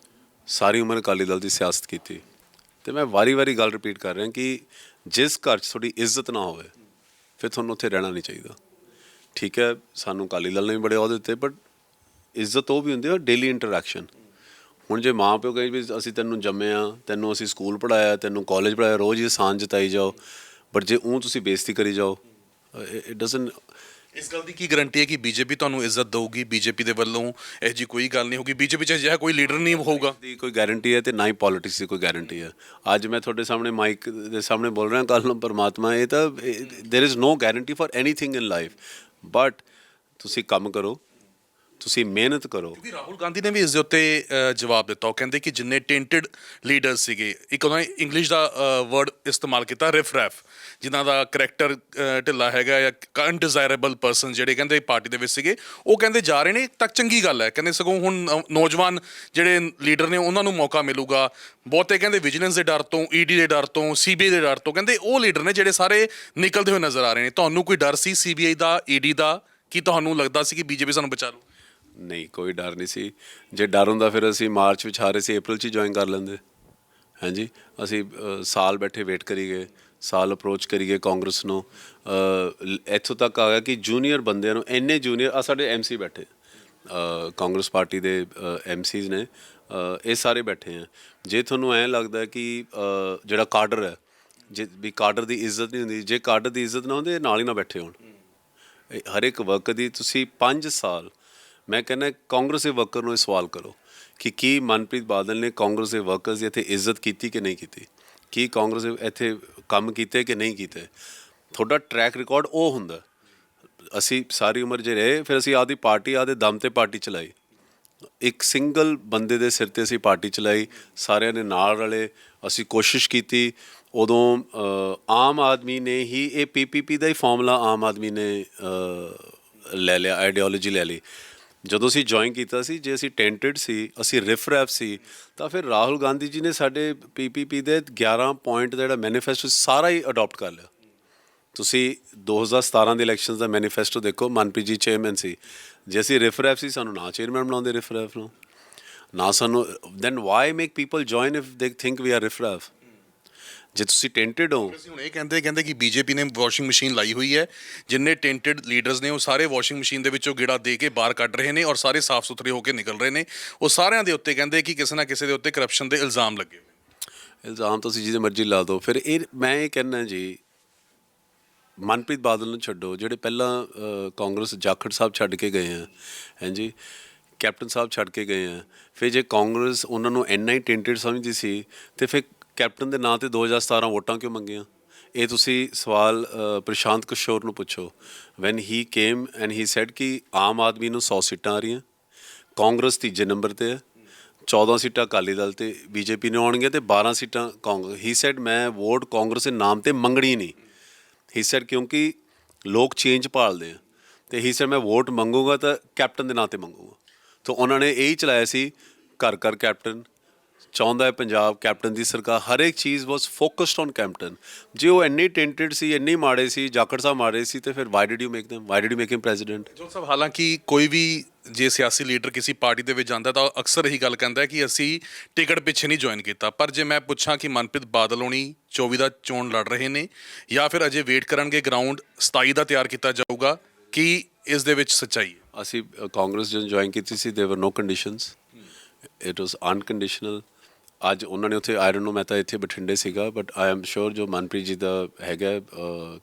ਸਾਰੀ ਉਮਰ ਅਕਾਲੀ ਦਲ ਦੀ ਸਿਆਸਤ ਕੀਤੀ। ਅਤੇ ਮੈਂ ਵਾਰੀ ਗੱਲ ਰਿਪੀਟ ਕਰ ਰਿਹਾ ਕਿ ਜਿਸ ਘਰ 'ਚ ਤੁਹਾਡੀ ਇੱਜ਼ਤ ਨਾ ਹੋਵੇ ਫਿਰ ਤੁਹਾਨੂੰ ਉੱਥੇ ਰਹਿਣਾ ਨਹੀਂ ਚਾਹੀਦਾ। ਠੀਕ ਹੈ, ਸਾਨੂੰ ਅਕਾਲੀ ਦਲ ਨੇ ਵੀ ਬੜੇ ਅਹੁਦੇ ਦਿੱਤੇ, ਬਟ ਇੱਜ਼ਤ ਉਹ ਵੀ ਹੁੰਦੀ ਹੈ ਡੇਲੀ ਇੰਟਰੈਕਸ਼ਨ। ਹੁਣ ਜੇ ਮਾਂ ਪਿਓ ਕਹੇ ਵੀ ਅਸੀਂ ਤੈਨੂੰ ਜੰਮਿਆ, ਤੈਨੂੰ ਅਸੀਂ ਸਕੂਲ ਪੜ੍ਹਾਇਆ, ਤੈਨੂੰ ਕਾਲਜ ਪੜ੍ਹਾਇਆ, ਰੋਜ਼ ਹੀ ਆਸਾਨ ਜਤਾਈ ਜਾਓ, ਬਟ ਜੇ ਤੁਸੀਂ ਬੇਇੱਜ਼ਤੀ ਕਰੀ ਜਾਓ, ਇਟ ਡਜ਼ਨਟ। ਇਸ ਗੱਲ ਦੀ ਕੀ ਗਰੰਟੀ ਹੈ ਕਿ BJP ਤੁਹਾਨੂੰ ਇੱਜ਼ਤ ਦੇਊਗੀ? BJP ਦੇ ਵੱਲੋਂ ਇਹੋ ਜਿਹੀ ਕੋਈ ਗੱਲ ਨਹੀਂ ਹੋਊਗੀ? BJP 'ਚ ਅਜਿਹਾ ਕੋਈ ਲੀਡਰ ਨਹੀਂ ਹੋਊਗਾ ਦੀ ਕੋਈ ਗਾਰੰਟੀ ਹੈ, ਅਤੇ ਨਾ ਹੀ ਪੋਲੀਟਿਕਸ ਦੀ ਕੋਈ ਗਾਰੰਟੀ ਹੈ। ਅੱਜ ਮੈਂ ਤੁਹਾਡੇ ਸਾਹਮਣੇ ਮਾਈਕ ਦੇ ਸਾਹਮਣੇ ਬੋਲ ਰਿਹਾ, ਕੱਲ੍ਹ ਨੂੰ ਪਰਮਾਤਮਾ, ਇਹ ਤਾਂ there is no guarantee for anything in life. But ਤੁਸੀਂ ਕੰਮ ਕਰੋ, ਤੁਸੀਂ ਮਿਹਨਤ ਕਰੋ। ਕਿਉਂਕਿ ਰਾਹੁਲ ਗਾਂਧੀ ਨੇ ਵੀ ਇਸ ਦੇ ਉੱਤੇ ਜਵਾਬ ਦਿੱਤਾ। ਉਹ ਕਹਿੰਦੇ ਕਿ ਜਿੰਨੇ ਟੈਂਟਡ ਲੀਡਰ ਸੀਗੇ, ਇੱਕ ਉਹਨਾਂ ਨੇ ਇੰਗਲਿਸ਼ ਦਾ ਵਰਡ ਇਸਤੇਮਾਲ ਕੀਤਾ, ਰਿਫ ਰੈਫ, ਜਿਨ੍ਹਾਂ ਦਾ ਕਰੈਕਟਰ ਢਿੱਲਾ ਹੈਗਾ ਜਾਂ ਅਨਡਿਜ਼ਾਇਰੇਬਲ ਪਰਸਨ ਜਿਹੜੇ ਕਹਿੰਦੇ ਪਾਰਟੀ ਦੇ ਵਿੱਚ ਸੀਗੇ, ਉਹ ਕਹਿੰਦੇ ਜਾ ਰਹੇ ਨੇ ਤਾਂ ਚੰਗੀ ਗੱਲ ਹੈ। ਕਹਿੰਦੇ ਸਗੋਂ ਹੁਣ ਨੌਜਵਾਨ ਜਿਹੜੇ ਲੀਡਰ ਨੇ ਉਹਨਾਂ ਨੂੰ ਮੌਕਾ ਮਿਲੂਗਾ। ਬਹੁਤੇ ਕਹਿੰਦੇ ਵਿਜੀਲੈਂਸ ਦੇ ਡਰ ਤੋਂ, ਈਡੀ ਦੇ ਡਰ ਤੋਂ, ਸੀਬੀਆਈ ਦੇ ਡਰ ਤੋਂ, ਕਹਿੰਦੇ ਉਹ ਲੀਡਰ ਨੇ ਜਿਹੜੇ ਸਾਰੇ ਨਿਕਲਦੇ ਹੋਏ ਨਜ਼ਰ ਆ ਰਹੇ ਨੇ। ਤੁਹਾਨੂੰ ਕੋਈ ਡਰ ਸੀ ਸੀਬੀਆਈ ਦਾ, ਈਡੀ ਦਾ? ਕੀ ਤੁਹਾਨੂੰ ਲੱਗਦਾ ਸੀ ਕਿ ਬੀਜੇਪੀ ਸਾਨੂੰ ਬਚਾ ਲੂ? ਨਹੀਂ, ਕੋਈ ਡਰ ਨਹੀਂ ਸੀ। ਜੇ ਡਰ ਹੁੰਦਾ ਫਿਰ ਅਸੀਂ ਮਾਰਚ ਵਿੱਚ ਹਾਰੇ ਸੀ, ਅਪ੍ਰੈਲ 'ਚ ਜੁਆਇਨ ਕਰ ਲੈਂਦੇ। ਹਾਂਜੀ, ਅਸੀਂ ਸਾਲ ਬੈਠੇ ਵੇਟ ਕਰੀ ਗਏ, ਸਾਲ ਅਪਰੋਚ ਕਰੀਏ ਕਾਂਗਰਸ ਨੂੰ। ਇੱਥੋਂ ਤੱਕ ਆ ਗਿਆ ਕਿ ਜੂਨੀਅਰ ਬੰਦਿਆਂ ਨੂੰ, ਇੰਨੇ ਜੂਨੀਅਰ ਆ ਸਾਡੇ ਐਮਸੀ ਬੈਠੇ, ਕਾਂਗਰਸ ਪਾਰਟੀ ਦੇ ਐਮਸੀਜ਼ ਨੇ, ਇਹ ਸਾਰੇ ਬੈਠੇ ਆ। ਜੇ ਤੁਹਾਨੂੰ ਐਂ ਲੱਗਦਾ ਕਿ ਜਿਹੜਾ ਕਾਡਰ ਹੈ, ਜੇ ਵੀ ਕਾਡਰ ਦੀ ਇੱਜ਼ਤ ਨਹੀਂ ਹੁੰਦੀ, ਜੇ ਕਾਡਰ ਦੀ ਇੱਜ਼ਤ ਨਾ ਹੁੰਦੀ ਇਹ ਨਾਲ ਹੀ ਨਾ ਬੈਠੇ ਹੋਣ। ਹਰ ਇੱਕ ਵਰਕਰ ਦੀ ਤੁਸੀਂ 5 ਸਾਲ, ਮੈਂ ਕਹਿੰਦਾ ਕਾਂਗਰਸ ਦੇ ਵਰਕਰ ਨੂੰ ਇਹ ਸਵਾਲ ਕਰੋ ਕਿ ਕੀ ਮਨਪ੍ਰੀਤ ਬਾਦਲ ਨੇ ਕਾਂਗਰਸ ਦੇ ਵਰਕਰਸ ਦੀ ਇੱਥੇ ਇੱਜ਼ਤ ਕੀਤੀ ਕਿ ਨਹੀਂ ਕੀਤੀ, ਕੀ ਕਾਂਗਰਸ ਦੇ ਇੱਥੇ ਕੰਮ ਕੀਤੇ ਕਿ ਨਹੀਂ ਕੀਤੇ। ਤੁਹਾਡਾ ਟਰੈਕ ਰਿਕਾਰਡ ਉਹ ਹੁੰਦਾ। ਅਸੀਂ ਸਾਰੀ ਉਮਰ ਜੇ ਰਹੇ, ਫਿਰ ਅਸੀਂ ਆਪਦੀ ਪਾਰਟੀ ਆਪਦੇ ਦਮ 'ਤੇ ਪਾਰਟੀ ਚਲਾਈ, ਇੱਕ ਸਿੰਗਲ ਬੰਦੇ ਦੇ ਸਿਰ 'ਤੇ ਅਸੀਂ ਪਾਰਟੀ ਚਲਾਈ, ਸਾਰਿਆਂ ਨੇ ਨਾਲ ਰਲੇ, ਅਸੀਂ ਕੋਸ਼ਿਸ਼ ਕੀਤੀ। ਉਦੋਂ ਆਮ ਆਦਮੀ ਨੇ ਹੀ ਇਹ ਪੀਪੀਪੀ ਦਾ ਹੀ ਫਾਰਮੂਲਾ ਆਮ ਆਦਮੀ ਨੇ ਲੈ ਲਿਆ, ਆਈਡੀਓਲੋਜੀ ਲੈ ਲਈ। ਜਦੋਂ ਅਸੀਂ ਜੁਆਇਨ ਕੀਤਾ ਸੀ, ਜੇ ਅਸੀਂ ਟੈਂਟਡ ਸੀ, ਅਸੀਂ ਰਿਫ ਰੈਫ ਸੀ, ਤਾਂ ਫਿਰ ਰਾਹੁਲ ਗਾਂਧੀ ਜੀ ਨੇ ਸਾਡੇ ਪੀਪੀਪੀ ਦੇ 11 ਪੁਆਇੰਟ ਦਾ ਜਿਹੜਾ ਮੈਨੀਫੈਸਟੋ ਸਾਰਾ ਹੀ ਅਡਾਪਟ ਕਰ ਲਿਆ। ਤੁਸੀਂ 2017 ਦੇ ਇਲੈਕਸ਼ਨਸ ਦਾ ਮੈਨੀਫੈਸਟੋ ਦੇਖੋ, ਮਨਪ੍ਰੀਤ ਜੀ ਚੇਅਰਮੈਨ ਸੀ। ਜੇ ਅਸੀਂ ਰਿਫ ਰੈਫ ਸੀ, ਸਾਨੂੰ ਨਾ ਚੇਅਰਮੈਨ ਬਣਾਉਂਦੇ ਰਿਫ ਰੈਫ ਨੂੰ, ਨਾ ਸਾਨੂੰ। Then why make people join if they think we are riff raff? ਜੇ ਤੁਸੀਂ ਟੈਂਟਡ ਹੋ। ਅਸੀਂ ਹੁਣ ਇਹ ਕਹਿੰਦੇ ਕਿ ਬੀਜੇਪੀ ਨੇ ਵਾਸ਼ਿੰਗ ਮਸ਼ੀਨ ਲਾਈ ਹੋਈ ਹੈ, ਜਿੰਨੇ ਟੈਂਟਡ ਲੀਡਰਸ ਨੇ ਉਹ ਸਾਰੇ ਵਾਸ਼ਿੰਗ ਮਸ਼ੀਨ ਦੇ ਵਿੱਚੋਂ ਗੇੜਾ ਦੇ ਕੇ ਬਾਹਰ ਕੱਢ ਰਹੇ ਨੇ ਔਰ ਸਾਰੇ ਸਾਫ਼ ਸੁਥਰੇ ਹੋ ਕੇ ਨਿਕਲ ਰਹੇ ਨੇ। ਉਹ ਸਾਰਿਆਂ ਦੇ ਉੱਤੇ ਕਹਿੰਦੇ ਕਿ ਕਿਸੇ ਨਾ ਕਿਸੇ ਦੇ ਉੱਤੇ ਕਰਪਸ਼ਨ ਦੇ ਇਲਜ਼ਾਮ ਲੱਗੇ ਹੋਏ। ਇਲਜ਼ਾਮ ਤੁਸੀਂ ਜਿਹਦੇ ਮਰਜ਼ੀ ਲਾ ਦਿਓ। ਫਿਰ ਮੈਂ ਇਹ ਕਹਿੰਦਾ ਜੀ, ਮਨਪ੍ਰੀਤ ਬਾਦਲ ਨੂੰ ਛੱਡੋ, ਜਿਹੜੇ ਪਹਿਲਾਂ ਕਾਂਗਰਸ ਜਾਖੜ ਸਾਹਿਬ ਛੱਡ ਕੇ ਗਏ ਆ, ਹਾਂਜੀ, ਕੈਪਟਨ ਸਾਹਿਬ ਛੱਡ ਕੇ ਗਏ ਆ। ਫਿਰ ਜੇ ਕਾਂਗਰਸ ਉਹਨਾਂ ਨੂੰ ਇੰਨਾ ਹੀ ਟੈਂਟਡ ਸਮਝਦੀ ਸੀ, ਤੇ ਫਿਰ ਕੈਪਟਨ ਦੇ ਨਾਂ 'ਤੇ 2017 ਵੋਟਾਂ ਕਿਉਂ ਮੰਗੀਆਂ? ਇਹ ਤੁਸੀਂ ਸਵਾਲ ਪ੍ਰਸ਼ਾਂਤ ਕਿਸ਼ੋਰ ਨੂੰ ਪੁੱਛੋ। Van he came and he sad ਕਿ ਆਮ ਆਦਮੀ ਨੂੰ 100 ਸੀਟਾਂ ਆ ਰਹੀਆਂ, ਕਾਂਗਰਸ ਤੀਜੇ ਨੰਬਰ 'ਤੇ ਹੈ, 14 ਸੀਟਾਂ ਅਕਾਲੀ ਦਲ ਤੇ ਬੀਜੇਪੀ ਨੂੰ ਆਉਣਗੀਆਂ ਤੇ 12 ਸੀਟਾਂ ਕਾਂਗਰਸ। ਹੀ ਸੈਡ ਮੈਂ ਵੋਟ ਕਾਂਗਰਸ ਦੇ ਨਾਮ 'ਤੇ ਮੰਗਣੀ ਨਹੀਂ। ਹੀ ਸੈਡ ਕਿਉਂਕਿ ਲੋਕ ਚੇਂਜ ਭਾਲਦੇ ਆ, ਤੇ ਹੀ ਸੈਡ ਮੈਂ ਵੋਟ ਮੰਗੂਗਾ ਤਾਂ ਕੈਪਟਨ ਦੇ ਨਾਂ 'ਤੇ ਮੰਗੂਗਾ। ਤਾਂ ਉਹਨਾਂ ਨੇ ਇਹੀ ਚਲਾਇਆ ਸੀ, ਘਰ ਘਰ ਕੈਪਟਨ ਚਾਹੁੰਦਾ ਹੈ ਪੰਜਾਬ, ਕੈਪਟਨ ਦੀ ਸਰਕਾਰ, ਹਰ ਇੱਕ ਚੀਜ਼ ਵਾਸ ਫੋਕਸਡ ਔਨ ਕੈਪਟਨ। ਜੇ ਉਹ ਇੰਨੇ ਟੈਂਟਡ ਸੀ, ਇੰਨੇ ਮਾੜੇ ਸੀ, ਜਾਖੜ ਸਾਹਿਬ ਮਾੜੇ ਸੀ, ਤੇ ਫਿਰ why did you make them, why did you make him president? ਜੋ ਸਭ, ਹਾਲਾਂਕਿ ਕੋਈ ਵੀ ਜੇ ਸਿਆਸੀ ਲੀਡਰ ਕਿਸੇ ਪਾਰਟੀ ਦੇ ਵਿੱਚ ਜਾਂਦਾ ਤਾਂ ਅਕਸਰ ਇਹੀ ਗੱਲ ਕਹਿੰਦਾ ਕਿ ਅਸੀਂ ਟਿਕਟ ਪਿੱਛੇ ਨਹੀਂ ਜੁਆਇਨ ਕੀਤਾ। ਪਰ ਜੇ ਮੈਂ ਪੁੱਛਾਂ ਕਿ ਮਨਪ੍ਰੀਤ ਬਾਦਲ ਹੋਣੀ 24 ਦਾ ਚੋਣ ਲੜ ਰਹੇ ਨੇ ਜਾਂ ਫਿਰ ਅਜੇ ਵੇਟ ਕਰਨਗੇ ਗਰਾਊਂਡ 27 ਦਾ ਤਿਆਰ ਕੀਤਾ ਜਾਊਗਾ, ਕੀ ਇਸ ਦੇ ਵਿੱਚ ਸੱਚਾਈ ਹੈ? ਅਸੀਂ ਕਾਂਗਰਸ ਜਦੋਂ ਜੁਆਇਨ ਕੀਤੀ ਸੀ, ਦੇਰ ਵਰ ਨੋ ਕੰਡੀਸ਼ਨਸ, ਇਟ ਵਾਸ ਅਨਕੰਡੀਸ਼ਨਲ। ਅੱਜ ਉਹਨਾਂ ਨੇ ਉੱਥੇ, ਆਈ ਡੋਂਟ ਨੋ, ਮੈਂ ਤਾਂ ਇੱਥੇ ਬਠਿੰਡੇ ਸੀਗਾ, ਬਟ ਆਈ ਐਮ ਸ਼ੋਰ ਜੋ ਮਨਪ੍ਰੀਤ ਜੀ ਦਾ ਹੈਗਾ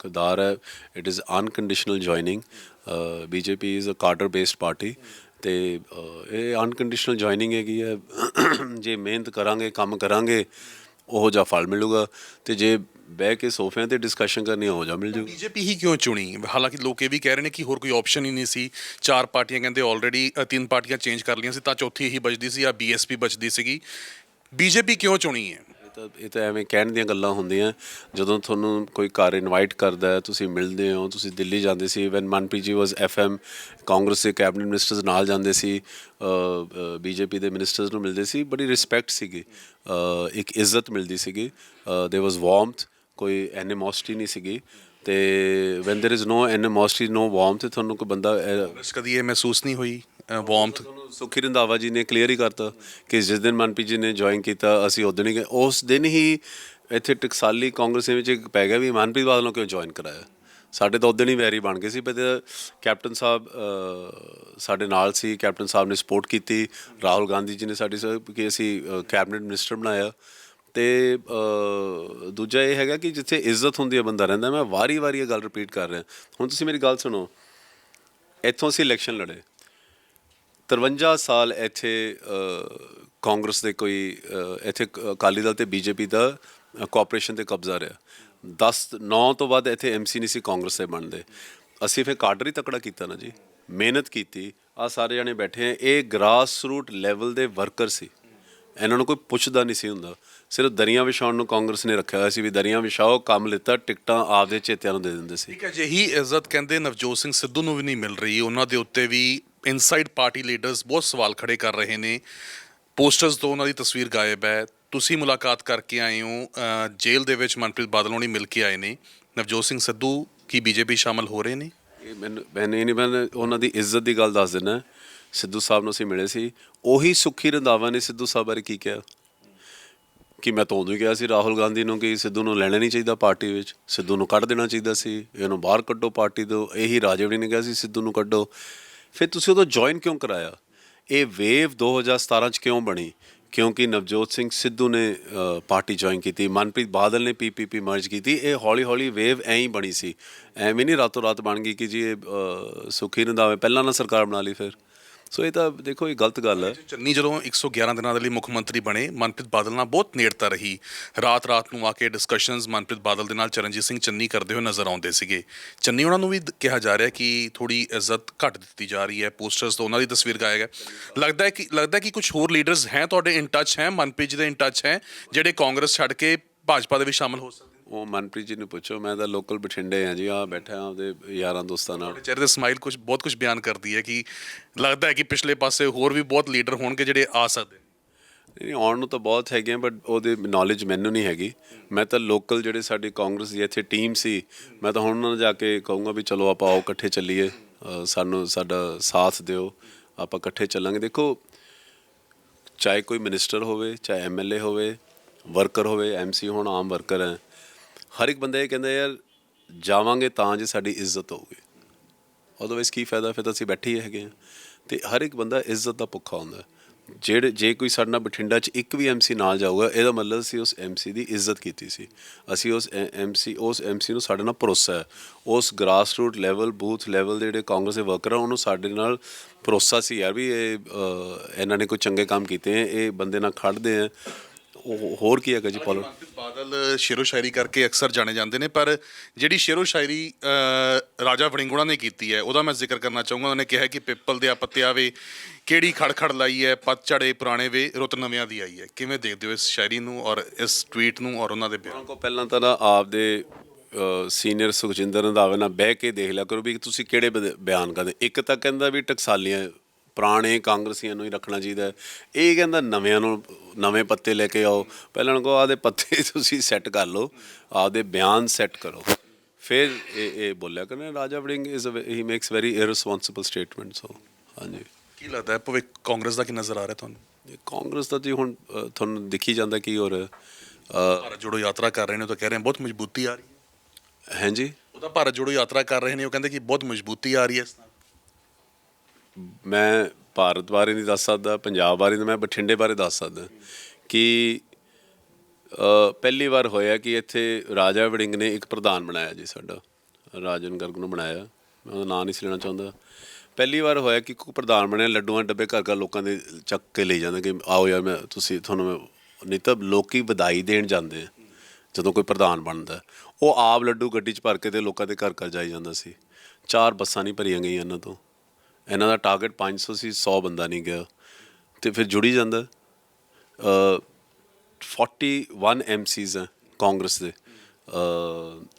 ਕਿਰਦਾਰ ਹੈ, it is unconditional joining. BJP is a cadre based party, ਅਤੇ ਇਹ ਅਨਕੰਡੀਸ਼ਨਲ ਜੁਆਇਨਿੰਗ ਹੈਗੀ ਹੈ। ਜੇ ਮਿਹਨਤ ਕਰਾਂਗੇ, ਕੰਮ ਕਰਾਂਗੇ, ਉਹੋ ਜਿਹਾ ਫਲ ਮਿਲੂਗਾ, ਅਤੇ ਜੇ ਬਹਿ ਕੇ ਸੋਫਿਆਂ 'ਤੇ ਡਿਸਕਸ਼ਨ ਕਰਨੀ ਉਹੋ ਜਿਹਾ ਮਿਲ ਜੂਗਾ। ਬੀਜੇਪੀ ਹੀ ਕਿਉਂ ਚੁਣੀ? ਹਾਲਾਂਕਿ ਲੋਕ ਇਹ ਵੀ ਕਹਿ ਰਹੇ ਨੇ ਕਿ ਹੋਰ ਕੋਈ ਆਪਸ਼ਨ ਹੀ ਨਹੀਂ ਸੀ। 4 ਪਾਰਟੀਆਂ ਕਹਿੰਦੇ ਆਲਰੇਡੀ 3 ਪਾਰਟੀਆਂ ਚੇਂਜ ਕਰ ਲਈਆਂ ਸੀ, ਤਾਂ ਚੌਥੀ ਇਹੀ ਬਚਦੀ ਸੀ ਜਾਂ ਬੀਐਸਪੀ ਬਚਦੀ ਸੀਗੀ। ਬੀਜੇਪੀ ਕਿਉਂ ਚੁਣੀ ਹੈ? ਇਹ ਤਾਂ ਐਵੇਂ ਕਹਿਣ ਦੀਆਂ ਗੱਲਾਂ ਹੁੰਦੀਆਂ। ਜਦੋਂ ਤੁਹਾਨੂੰ ਕੋਈ ਘਰ ਇਨਵਾਈਟ ਕਰਦਾ, ਤੁਸੀਂ ਮਿਲਦੇ ਹੋ, ਤੁਸੀਂ ਦਿੱਲੀ ਜਾਂਦੇ ਸੀ, ਵੈਨ ਮਨਪ੍ਰੀਤ ਜੀ ਵਾਸ FM, ਕਾਂਗਰਸ ਦੇ ਕੈਬਨਿਟ ਮਿਨਿਸਟਰਸ ਨਾਲ ਜਾਂਦੇ ਸੀ, ਬੀਜੇਪੀ ਦੇ ਮਿਨਿਸਟਰਸ ਨੂੰ ਮਿਲਦੇ ਸੀ, ਬੜੀ ਰਿਸਪੈਕਟ ਸੀਗੀ, ਇੱਕ ਇੱਜ਼ਤ ਮਿਲਦੀ ਸੀਗੀ, ਦੇਰ ਵਾਸ ਵਾਰਮਥ, ਕੋਈ ਐਨੀਮੋਸਿਟੀ ਨਹੀਂ ਸੀਗੀ। ਅਤੇ ਵੈਨ ਦੇਰ ਇਜ਼ ਨੋ ਐਨੀਮੋਸਿਟੀ, ਨੋ ਵਾਰਮਥ, ਤੁਹਾਨੂੰ ਕੋਈ ਬੰਦਾ ਕਦੀ ਇਹ ਮਹਿਸੂਸ ਨਹੀਂ ਹੋਈ ਵਾਰਮਥ? ਸੁਖੀ ਰੰਧਾਵਾ ਜੀ ਨੇ ਕਲੀਅਰ ਹੀ ਕਰਤਾ ਕਿ ਜਿਸ ਦਿਨ ਮਨਪ੍ਰੀਤ ਜੀ ਨੇ ਜੁਆਇਨ ਕੀਤਾ, ਅਸੀਂ ਉਸ ਦਿਨ ਹੀ, ਉਸ ਦਿਨ ਹੀ ਇੱਥੇ ਟਕਸਾਲੀ ਕਾਂਗਰਸ ਦੇ ਵਿੱਚ ਪੈ ਗਿਆ ਵੀ ਮਨਪ੍ਰੀਤ ਬਾਦਲ ਨੂੰ ਕਿਉਂ ਜੁਆਇਨ ਕਰਾਇਆ। ਸਾਡੇ ਤਾਂ ਉਸ ਦਿਨ ਹੀ ਵੈਰੀ ਬਣ ਗਏ ਸੀ, ਪਰ ਕੈਪਟਨ ਸਾਹਿਬ ਸਾਡੇ ਨਾਲ ਸੀ, ਕੈਪਟਨ ਸਾਹਿਬ ਨੇ ਸਪੋਰਟ ਕੀਤੀ, ਰਾਹੁਲ ਗਾਂਧੀ ਜੀ ਨੇ ਸਾਡੀ ਕਿ ਅਸੀਂ ਕੈਬਨਿਟ ਮਿਨਿਸਟਰ ਬਣਾਇਆ। ਅਤੇ ਦੂਜਾ ਇਹ ਹੈਗਾ ਕਿ ਜਿੱਥੇ ਇੱਜ਼ਤ ਹੁੰਦੀ ਹੈ ਬੰਦਾ ਰਹਿੰਦਾ। ਮੈਂ ਵਾਰੀ ਇਹ ਗੱਲ ਰਿਪੀਟ ਕਰ ਰਿਹਾ। ਹੁਣ ਤੁਸੀਂ ਮੇਰੀ ਗੱਲ ਸੁਣੋ, ਇੱਥੋਂ ਅਸੀਂ ਇਲੈਕਸ਼ਨ ਲੜੇ, 53 ਸਾਲ ਇੱਥੇ ਕਾਂਗਰਸ ਦੇ ਕੋਈ ਇੱਥੇ ਅਕਾਲੀ ਦਲ ਅਤੇ ਬੀਜੇਪੀ ਦਾ ਕੋਆਪਰੇਸ਼ਨ 'ਤੇ ਕਬਜ਼ਾ ਰਿਹਾ। 9 ਤੋਂ ਬਾਅਦ ਇੱਥੇ MC ਨਹੀਂ ਸੀ ਕਾਂਗਰਸ ਦੇ ਬਣਦੇ। ਅਸੀਂ ਫਿਰ ਕਾਡਰ ਹੀ ਤਕੜਾ ਕੀਤਾ ਨਾ ਜੀ, ਮਿਹਨਤ ਕੀਤੀ, ਆ ਸਾਰੇ ਜਣੇ ਬੈਠੇ ਆ, ਇਹ ਗ੍ਰਾਸ ਰੂਟ ਲੈਵਲ ਦੇ ਵਰਕਰ ਸੀ। ਇਹਨਾਂ ਨੂੰ ਕੋਈ ਪੁੱਛਦਾ ਨਹੀਂ ਸੀ ਹੁੰਦਾ। ਸਿਰਫ ਦਰੀਆਂ ਵਿਛਾਉਣ ਨੂੰ ਕਾਂਗਰਸ ਨੇ ਰੱਖਿਆ ਹੋਇਆ ਸੀ ਵੀ ਦਰੀਆਂ ਵਿਛਾਓ, ਕੰਮ ਲਿੱਤਾ, ਟਿਕਟਾਂ ਆਪਦੇ ਚੇਤਿਆਂ ਨੂੰ ਦੇ ਦਿੰਦੇ ਸੀ। ਠੀਕ ਹੈ, ਜਿਹੀ ਇੱਜ਼ਤ ਕਹਿੰਦੇ ਨਵਜੋਤ ਸਿੰਘ ਸਿੱਧੂ ਨੂੰ ਵੀ ਨਹੀਂ ਮਿਲ ਰਹੀ, ਉਹਨਾਂ ਦੇ ਉੱਤੇ ਵੀ ਇਨਸਾਈਡ ਪਾਰਟੀ ਲੀਡਰਸ ਬਹੁਤ ਸਵਾਲ ਖੜੇ ਕਰ ਰਹੇ ਨੇ। ਪੋਸਟਰਸ ਤੋਂ ਉਹਨਾਂ ਦੀ ਤਸਵੀਰ ਗਾਇਬ ਹੈ। ਤੁਸੀਂ ਮੁਲਾਕਾਤ ਕਰਕੇ ਆਏ ਹੋ, ਜੇਲ੍ਹ ਦੇ ਵਿੱਚ ਮਨਪ੍ਰੀਤ ਬਾਦਲ ਹੋਣੀ ਮਿਲ ਕੇ ਆਏ ਨੇ। ਨਵਜੋਤ ਸਿੰਘ ਸਿੱਧੂ ਕੀ ਬੀਜੇਪੀ ਸ਼ਾਮਲ ਹੋ ਰਹੇ ਨੇ? ਇਹ ਮੈਂ ਉਹਨਾਂ ਦੀ ਇੱਜ਼ਤ ਦੀ ਗੱਲ ਦੱਸ ਦਿੰਦਾ। ਸਿੱਧੂ ਸਾਹਿਬ ਨੂੰ ਅਸੀਂ ਮਿਲੇ ਸੀ, ਉਹੀ ਸੁੱਖੀ ਰੰਧਾਵਾ ਨੇ ਸਿੱਧੂ ਸਾਹਿਬ ਬਾਰੇ ਕੀ ਕਿਹਾ ਕਿ ਮੈਂ ਤਾਂ ਉਦੋਂ ਹੀ ਕਿਹਾ ਸੀ ਰਾਹੁਲ ਗਾਂਧੀ ਨੂੰ ਕਿ ਸਿੱਧੂ ਨੂੰ ਲੈਣਾ ਨਹੀਂ ਚਾਹੀਦਾ ਪਾਰਟੀ ਵਿੱਚ, ਸਿੱਧੂ ਨੂੰ ਕੱਢ ਦੇਣਾ ਚਾਹੀਦਾ ਸੀ, ਇਹਨੂੰ ਬਾਹਰ ਕੱਢੋ ਪਾਰਟੀ ਤੋਂ। ਇਹੀ ਰਾਜੇ ਵੜਿੰਗ ਨੇ ਕਿਹਾ ਸੀ ਸਿੱਧੂ ਨੂੰ ਕੱਢੋ। ਫਿਰ ਤੁਸੀਂ ਉਦੋਂ ਜੁਆਇਨ ਕਿਉਂ ਕਰਾਇਆ? ਇਹ ਵੇਵ 2017 'ਚ ਕਿਉਂ ਬਣੀ? ਕਿਉਂਕਿ ਨਵਜੋਤ ਸਿੰਘ ਸਿੱਧੂ ਨੇ ਪਾਰਟੀ ਜੁਆਇਨ ਕੀਤੀ, ਮਨਪ੍ਰੀਤ ਬਾਦਲ ਨੇ ਪੀਪੀਪੀ ਮਰਜ ਕੀਤੀ। ਇਹ ਹੌਲੀ ਹੌਲੀ ਵੇਵ ਐਂ ਹੀ ਬਣੀ ਸੀ, ਐਵੇਂ ਨਹੀਂ ਰਾਤੋਂ ਰਾਤ ਬਣ ਗਈ ਕਿ ਜੀ ਇਹ ਸੁੱਖੀ ਰੰਧਾਵੇ ਪਹਿਲਾਂ ਨਾ ਸਰਕਾਰ ਬਣਾ ਲਈ ਫਿਰ। ਸੋ ਇਹ ਤਾਂ ਦੇਖੋ ਇਹ ਗਲਤ ਗੱਲ ਹੈ। ਚੰਨੀ ਜਦੋਂ 111 ਦਿਨਾਂ ਦੇ ਲਈ ਮੁੱਖ ਮੰਤਰੀ ਬਣੇ, ਮਨਪ੍ਰੀਤ ਬਾਦਲ ਨਾਲ ਬਹੁਤ ਨੇੜਤਾ ਰਹੀ। ਰਾਤ ਨੂੰ ਆ ਕੇ ਡਿਸਕਸ਼ਨਸ ਮਨਪ੍ਰੀਤ ਬਾਦਲ ਦੇ ਨਾਲ ਚਰਨਜੀਤ ਸਿੰਘ ਚੰਨੀ ਕਰਦੇ ਹੋਏ ਨਜ਼ਰ ਆਉਂਦੇ ਸੀਗੇ। ਚੰਨੀ ਉਹਨਾਂ ਨੂੰ ਵੀ ਕਿਹਾ ਜਾ ਰਿਹਾ ਕਿ ਥੋੜੀ ਇੱਜ਼ਤ ਘੱਟ ਦਿੱਤੀ ਜਾ ਰਹੀ ਹੈ। ਪੋਸਟਰਸ ਤੋਂ ਉਹਨਾਂ ਦੀ ਤਸਵੀਰ ਗਾਇਆ ਗਿਆ। ਲੱਗਦਾ ਕਿ ਕੁਝ ਹੋਰ ਲੀਡਰਸ ਹੈ ਤੁਹਾਡੇ ਇਨ ਟੱਚ ਹੈ, ਮਨਪ੍ਰੀਤ ਜੀ ਦੇ ਇਨ ਟੱਚ ਹੈ, ਜਿਹੜੇ ਕਾਂਗਰਸ ਛੱਡ ਕੇ ਭਾਜਪਾ ਦੇ ਵਿੱਚ ਸ਼ਾਮਲ ਹੋ ਸਕਦੇ? ਉਹ ਮਨਪ੍ਰੀਤ ਜੀ ਨੂੰ ਪੁੱਛੋ, ਮੈਂ ਤਾਂ ਲੋਕਲ ਬਠਿੰਡੇ ਆ ਜੀ, ਆ ਬੈਠਾ ਆਪਦੇ ਯਾਰਾਂ ਦੋਸਤਾਂ ਨਾਲ। ਚਿਹਰੇ ਤੇ ਸਮਾਈਲ ਬਹੁਤ ਕੁਝ ਬਿਆਨ ਕਰਦੀ ਹੈ ਕਿ ਲੱਗਦਾ ਹੈ ਕਿ ਪਿਛਲੇ ਪਾਸੇ ਹੋਰ ਵੀ ਬਹੁਤ ਲੀਡਰ ਹੋਣਗੇ ਜਿਹੜੇ ਆ ਸਕਦੇ। ਨਹੀਂ, ਆਉਣ ਨੂੰ ਤਾਂ ਬਹੁਤ ਹੈਗੇ, ਬਟ ਉਹਦੇ ਨੌਲੇਜ ਮੈਨੂੰ ਨਹੀਂ ਹੈਗੀ। ਮੈਂ ਤਾਂ ਲੋਕਲ ਜਿਹੜੇ ਸਾਡੀ ਕਾਂਗਰਸ ਦੀ ਇੱਥੇ ਟੀਮ ਸੀ, ਮੈਂ ਤਾਂ ਹੁਣ ਉਹਨਾਂ ਨੂੰ ਜਾ ਕੇ ਕਹੂੰਗਾ ਵੀ ਚਲੋ ਆਪਾਂ ਆਓ ਇਕੱਠੇ ਚੱਲੀਏ, ਸਾਨੂੰ ਸਾਡਾ ਸਾਥ ਦਿਓ, ਆਪਾਂ ਇਕੱਠੇ ਚੱਲਾਂਗੇ। ਦੇਖੋ, ਚਾਹੇ ਕੋਈ ਮਿਨਿਸਟਰ ਹੋਵੇ, ਚਾਹੇ MLA ਹੋਵੇ, ਵਰਕਰ ਹੋਵੇ, MC ਹੁਣ ਆਮ ਵਰਕਰ ਹੈ, ਹਰ ਇੱਕ ਬੰਦਾ ਇਹ ਕਹਿੰਦਾ ਯਾਰ ਜਾਵਾਂਗੇ ਤਾਂ ਜੇ ਸਾਡੀ ਇੱਜ਼ਤ ਹੋਊਗੀ, ਅਦਰਵਾਈਜ਼ ਕੀ ਫਾਇਦਾ, ਫਿਰ ਤਾਂ ਅਸੀਂ ਬੈਠੇ ਹੀ ਹੈਗੇ ਹਾਂ। ਅਤੇ ਹਰ ਇੱਕ ਬੰਦਾ ਇੱਜ਼ਤ ਦਾ ਭੁੱਖਾ ਹੁੰਦਾ। ਜੇ ਕੋਈ ਸਾਡੇ ਨਾਲ ਬਠਿੰਡਾ 'ਚ ਇੱਕ ਵੀ MC ਨਾਲ ਜਾਊਗਾ, ਇਹਦਾ ਮਤਲਬ ਅਸੀਂ ਉਸ MC ਦੀ ਇੱਜ਼ਤ ਕੀਤੀ ਸੀ, ਅਸੀਂ ਉਸ MC ਨੂੰ ਸਾਡੇ ਨਾਲ ਭਰੋਸਾ ਹੈ। ਉਸ grass root level, booth level ਦੇ ਜਿਹੜੇ ਕਾਂਗਰਸ ਦੇ ਵਰਕਰ ਆ, ਉਹਨੂੰ ਸਾਡੇ ਨਾਲ ਭਰੋਸਾ ਸੀ ਯਾਰ ਵੀ ਇਹਨਾਂ ਨੇ ਕੋਈ ਚੰਗੇ ਕੰਮ ਕੀਤੇ ਹੈ, ਇਹ ਬੰਦੇ ਨਾਲ ਖੜਦੇ ਹੈ। ਉਹ ਹੋਰ ਕੀ ਹੈਗਾ ਜੀ। ਮਨਪ੍ਰੀਤ ਬਾਦਲ ਸ਼ੇਰੋ ਸ਼ਾਇਰੀ ਕਰਕੇ ਅਕਸਰ ਜਾਣੇ ਜਾਂਦੇ ਨੇ, ਪਰ ਜਿਹੜੀ ਸ਼ੇਰੋ ਸ਼ਾਇਰੀ ਰਾਜਾ ਵੜਿੰਗ ਨੇ ਕੀਤੀ ਹੈ, ਉਹਦਾ ਮੈਂ ਜ਼ਿਕਰ ਕਰਨਾ ਚਾਹੂੰਗਾ। ਉਹਨੇ ਕਿਹਾ ਕਿ ਪਿੱਪਲ ਦੇ ਪੱਤਿਆਂ ਵੇ ਕਿਹੜੀ ਖੜਖੜ ਲਾਈ ਹੈ, ਪੱਤ ਝੜੇ ਪੁਰਾਣੇ ਵੇ ਰੁੱਤ ਨਵਿਆਂ ਦੀ ਆਈ ਹੈ। ਕਿਵੇਂ ਦੇਖਦੇ ਹੋ ਇਸ ਸ਼ਾਇਰੀ ਨੂੰ ਔਰ ਇਸ ਟਵੀਟ ਨੂੰ ਔਰ ਉਹਨਾਂ ਦੇ ਬਿਆਨ? ਉਹਨਾਂ ਕੋਲ ਪਹਿਲਾਂ ਤਾਂ ਨਾ ਆਪਦੇ ਸੀਨੀਅਰ ਸੁਖਜਿੰਦਰ ਰੰਧਾਵੇ ਨਾਲ ਬਹਿ ਕੇ ਦੇਖ ਲਿਆ ਕਰੋ ਵੀ ਤੁਸੀਂ ਕਿਹੜੇ ਬਿਆਨ ਕਰਦੇ। ਇੱਕ ਤਾਂ ਕਹਿੰਦਾ ਵੀ ਟਕਸਾਲੀਆਂ ਪੁਰਾਣੇ ਕਾਂਗਰਸੀਆਂ ਨੂੰ ਹੀ ਰੱਖਣਾ ਚਾਹੀਦਾ, ਇਹ ਕਹਿੰਦਾ ਨਵਿਆਂ ਨੂੰ ਨਵੇਂ ਪੱਤੇ ਲੈ ਕੇ ਆਓ। ਪਹਿਲਾਂ ਨੂੰ ਕਹੋ ਆਪਦੇ ਪੱਤੇ ਤੁਸੀਂ ਸੈੱਟ ਕਰ ਲਓ, ਆਪਦੇ ਬਿਆਨ ਸੈੱਟ ਕਰੋ, ਫਿਰ ਇਹ ਬੋਲਿਆ ਕਰਨਾ। ਰਾਜਾ ਵੜਿੰਗ ਹੀ ਮੇਕਸ ਵੈਰੀ ਇਰਰਿਸਪੋਂਸਿਬਲ ਸਟੇਟਮੈਂਟ। ਸੋ ਹਾਂਜੀ, ਕੀ ਲੱਗਦਾ ਹੈ ਭਵਿੱਖ ਕਾਂਗਰਸ ਦਾ ਕੀ ਨਜ਼ਰ ਆ ਰਿਹਾ ਤੁਹਾਨੂੰ? ਕਾਂਗਰਸ ਦਾ ਜੀ ਹੁਣ ਤੁਹਾਨੂੰ ਦਿਖੀ ਜਾਂਦਾ ਕੀ ਹੋ ਰਿਹਾ। ਭਾਰਤ ਜੋੜੋ ਯਾਤਰਾ ਕਰ ਰਹੇ ਨੇ ਤਾਂ ਕਹਿ ਰਹੇ ਬਹੁਤ ਮਜ਼ਬੂਤੀ ਆ ਰਹੀ ਹੈ। ਹਾਂਜੀ, ਉਹ ਤਾਂ ਭਾਰਤ ਜੋੜੋ ਯਾਤਰਾ ਕਰ ਰਹੇ ਨੇ, ਉਹ ਕਹਿੰਦੇ ਕਿ ਬਹੁਤ ਮਜ਼ਬੂਤੀ ਆ ਰਹੀ ਹੈ ਇਸ ਨਾਲ। ਮੈਂ ਭਾਰਤ ਬਾਰੇ ਨਹੀਂ ਦੱਸ ਸਕਦਾ, ਪੰਜਾਬ ਬਾਰੇ ਨਹੀਂ, ਮੈਂ ਬਠਿੰਡੇ ਬਾਰੇ ਦੱਸ ਸਕਦਾ ਕਿ ਪਹਿਲੀ ਵਾਰ ਹੋਇਆ ਕਿ ਇੱਥੇ ਰਾਜਾ ਵੜਿੰਗ ਨੇ ਇੱਕ ਪ੍ਰਧਾਨ ਬਣਾਇਆ ਜੀ, ਸਾਡਾ ਰਾਜਨ ਗਰਗ ਨੂੰ ਬਣਾਇਆ। ਮੈਂ ਉਹਦਾ ਨਾਂ ਨਹੀਂ ਸੀ ਲੈਣਾ ਚਾਹੁੰਦਾ। ਪਹਿਲੀ ਵਾਰ ਹੋਇਆ ਕਿ ਕੋਈ ਪ੍ਰਧਾਨ ਬਣਿਆ, ਲੱਡੂਆਂ ਡੱਬੇ ਘਰ ਘਰ ਲੋਕਾਂ ਦੇ ਚੱਕ ਕੇ ਲੈ ਜਾਂਦੇ ਕਿ ਆਓ ਯਾਰ ਮੈਂ ਤੁਹਾਨੂੰ ਨਹੀਂ ਤਾਂ ਲੋਕੀ ਵਧਾਈ ਦੇਣ ਜਾਂਦੇ ਆ ਜਦੋਂ ਕੋਈ ਪ੍ਰਧਾਨ ਬਣਦਾ। ਉਹ ਆਪ ਲੱਡੂ ਗੱਡੀ 'ਚ ਭਰ ਕੇ ਤੇ ਲੋਕਾਂ ਦੇ ਘਰ ਘਰ ਜਾਈ ਜਾਂਦਾ ਸੀ। 4 ਬੱਸਾਂ ਨਹੀਂ ਭਰੀਆਂ ਗਈਆਂ ਇਹਨਾਂ ਤੋਂ। ਇਹਨਾਂ ਦਾ ਟਾਰਗੇਟ 500 ਸੀ, 100 ਬੰਦਾ ਨਹੀਂ ਗਿਆ, ਅਤੇ ਫਿਰ ਜੁੜੀ ਜਾਂਦਾ। 41 MCs ਹੈ ਕਾਂਗਰਸ ਦੇ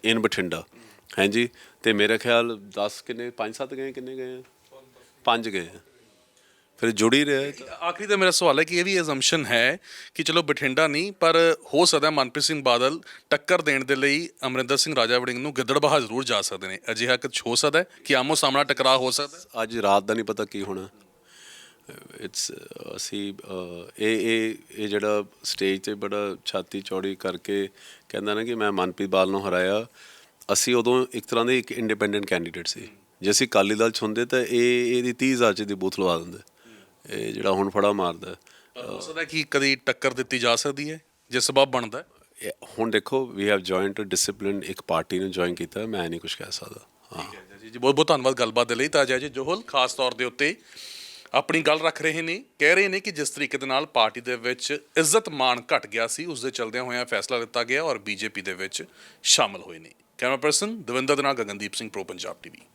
ਇਨ ਬਠਿੰਡਾ, ਹਾਂਜੀ। ਅਤੇ ਮੇਰਾ ਖਿਆਲ 10 ਕਿੰਨੇ 5-7 ਗਏ, ਕਿੰਨੇ ਗਏ ਆ? 5 ਗਏ ਆ, ਫਿਰ ਜੁੜ ਹੀ ਰਿਹਾ। ਆਖਰੀ ਤਾਂ ਮੇਰਾ ਸਵਾਲ ਹੈ ਕਿ ਇਹ ਵੀ ਅਜ਼ੰਪਸ਼ਨ ਹੈ ਕਿ ਚਲੋ ਬਠਿੰਡਾ ਨਹੀਂ, ਪਰ ਹੋ ਸਕਦਾ ਮਨਪ੍ਰੀਤ ਸਿੰਘ ਬਾਦਲ ਟੱਕਰ ਦੇਣ ਦੇ ਲਈ ਅਮਰਿੰਦਰ ਸਿੰਘ ਰਾਜਾ ਵੜਿੰਗ ਨੂੰ ਗਿੱਦੜਬਾਹਾ ਜ਼ਰੂਰ ਜਾ ਸਕਦੇ ਨੇ। ਅਜਿਹਾ ਕੁਝ ਹੋ ਸਕਦਾ ਕਿ ਆਮੋ ਸਾਹਮਣਾ ਟਕਰਾਅ ਹੋ ਸਕਦਾ? ਅੱਜ ਰਾਤ ਦਾ ਨਹੀਂ ਪਤਾ ਕੀ ਹੋਣਾ। ਅਸੀਂ ਇਹ ਜਿਹੜਾ ਸਟੇਜ 'ਤੇ ਬੜਾ ਛਾਤੀ ਚੌੜੀ ਕਰਕੇ ਕਹਿੰਦਾ ਨਾ ਕਿ ਮੈਂ ਮਨਪ੍ਰੀਤ ਬਾਦਲ ਨੂੰ ਹਰਾਇਆ, ਅਸੀਂ ਉਦੋਂ ਇੱਕ ਤਰ੍ਹਾਂ ਦੇ ਇੱਕ ਇੰਡੀਪੈਂਡੈਂਟ ਕੈਂਡੀਡੇਟ ਸੀ। ਜੇ ਅਸੀਂ ਅਕਾਲੀ ਦਲ 'ਚ ਹੁੰਦੇ ਤਾਂ ਇਹਦੀ 30,000 'ਚ ਦੀ ਬੂਥ ਲਵਾ ਦਿੰਦੇ। ਇਹ ਜਿਹੜਾ ਹੁਣ ਫੜਾ ਮਾਰਦਾ, ਹੋ ਸਕਦਾ ਕਿ ਕਦੀ ਟੱਕਰ ਦਿੱਤੀ ਜਾ ਸਕਦੀ ਹੈ ਜੇ ਸਬਬ ਬਣਦਾ। ਹੁਣ ਦੇਖੋ, we have join to discipline, ਇੱਕ ਪਾਰਟੀ ਨੂੰ ਜੁਆਇਨ ਕੀਤਾ, ਮੈਂ ਨਹੀਂ ਕੁਝ ਕਹਿ ਸਕਦਾ। ਹਾਂ ਜੀ, ਬਹੁਤ ਬਹੁਤ ਧੰਨਵਾਦ ਗੱਲਬਾਤ ਦੇ ਲਈ। ਤਾਂ ਅਜੈ ਜੋਹਲ ਖਾਸ ਤੌਰ ਦੇ ਉੱਤੇ ਆਪਣੀ ਗੱਲ ਰੱਖ ਰਹੇ ਨੇ, ਕਹਿ ਰਹੇ ਨੇ ਕਿ ਜਿਸ ਤਰੀਕੇ ਦੇ ਨਾਲ ਪਾਰਟੀ ਦੇ ਵਿੱਚ ਇੱਜ਼ਤ ਮਾਣ ਘਟ ਗਿਆ ਸੀ, ਉਸ ਦੇ ਚਲਦਿਆਂ ਹੋਇਆਂ ਫੈਸਲਾ ਲਿੱਤਾ ਗਿਆ ਔਰ BJP ਦੇ ਵਿੱਚ ਸ਼ਾਮਲ ਹੋਏ ਨੇ। ਕੈਮਰਾ ਪਰਸਨ ਦਵਿੰਦਰ ਦੇ ਨਾਲ ਗਗਨਦੀਪ ਸਿੰਘ, ਪ੍ਰੋ ਪੰਜਾਬ TV।